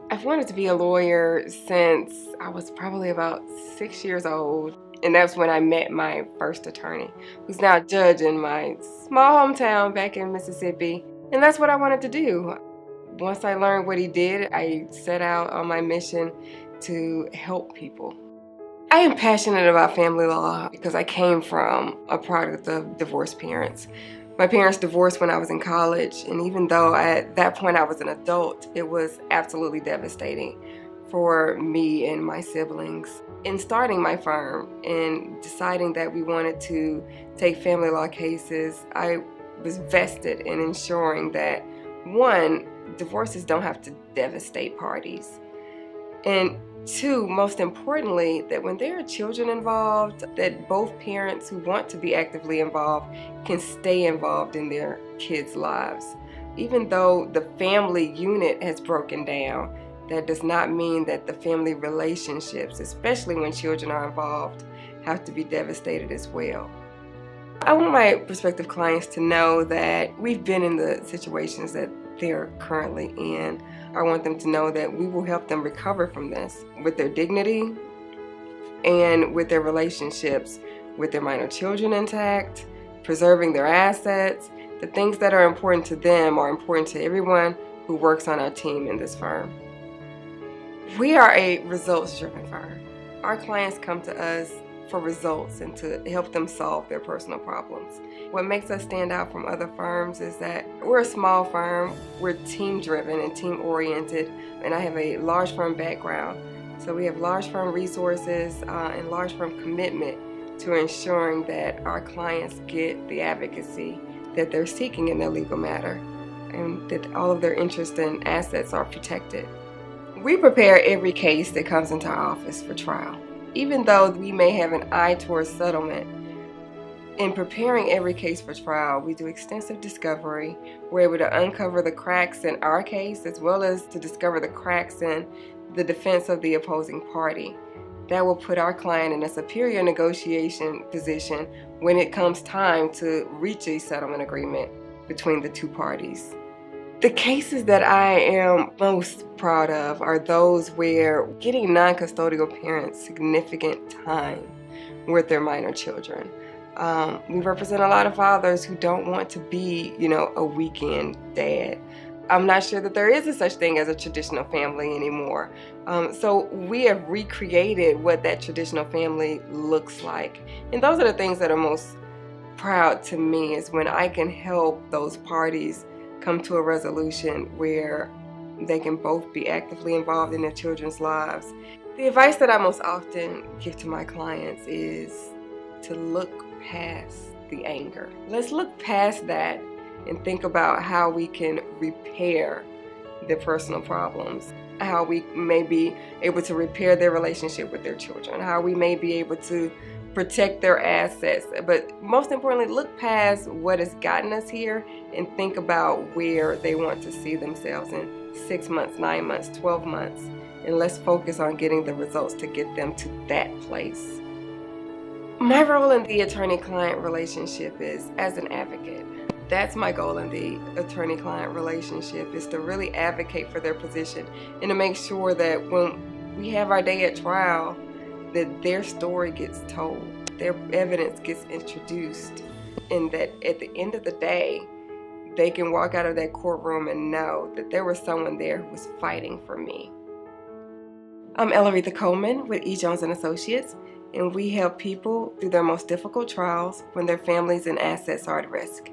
I've wanted to be a lawyer since I was probably about 6 years old. And that's when I met my first attorney, who's now a judge in my small hometown back in Mississippi. And that's what I wanted to do. Once I learned what he did, I set out on my mission to help people. I am passionate about family law because I came from a product of divorced parents. My parents divorced when I was in college, and even though at that point I was an adult, it was absolutely devastating for me and my siblings. In starting my firm and deciding that we wanted to take family law cases, I was vested in ensuring that, one, divorces don't have to devastate parties, and two, most importantly, that when there are children involved, that both parents who want to be actively involved can stay involved in their kids' lives. Even though the family unit has broken down, that does not mean that the family relationships, especially when children are involved, have to be devastated as well. I want my prospective clients to know that we've been in the situations that they're currently in. I want them to know that we will help them recover from this with their dignity and with their relationships, with their minor children intact, preserving their assets. The things that are important to them are important to everyone who works on our team in this firm. We are a results-driven firm. Our clients come to us for results and to help them solve their personal problems. What makes us stand out from other firms is that we're a small firm, we're team-driven and team-oriented, and I have a large firm background. So we have large firm resources and large firm commitment to ensuring that our clients get the advocacy that they're seeking in their legal matter and that all of their interests and assets are protected. We prepare every case that comes into our office for trial. Even though we may have an eye towards settlement, in preparing every case for trial, we do extensive discovery. We're able to uncover the cracks in our case as well as to discover the cracks in the defense of the opposing party. That will put our client in a superior negotiation position when it comes time to reach a settlement agreement between the two parties. The cases that I am most proud of are those where getting non-custodial parents significant time with their minor children. We represent a lot of fathers who don't want to be, a weekend dad. I'm not sure that there is a such thing as a traditional family anymore. So we have recreated what that traditional family looks like. And those are the things that are most proud to me, is when I can help those parties come to a resolution where they can both be actively involved in their children's lives. The advice that I most often give to my clients is to look past the anger. Let's look past that and think about how we can repair their personal problems, how we may be able to repair their relationship with their children, how we may be able to protect their assets, but most importantly, look past what has gotten us here and think about where they want to see themselves in 6 months, 9 months, 12 months, and let's focus on getting the results to get them to that place. My role in the attorney-client relationship is as an advocate. That's my goal in the attorney-client relationship, is to really advocate for their position and to make sure that when we have our day at trial, that their story gets told, their evidence gets introduced, and that at the end of the day, they can walk out of that courtroom and know that there was someone there who was fighting for me. I'm Ellaretha Coleman with E. Jones & Associates, and we help people through their most difficult trials when their families and assets are at risk.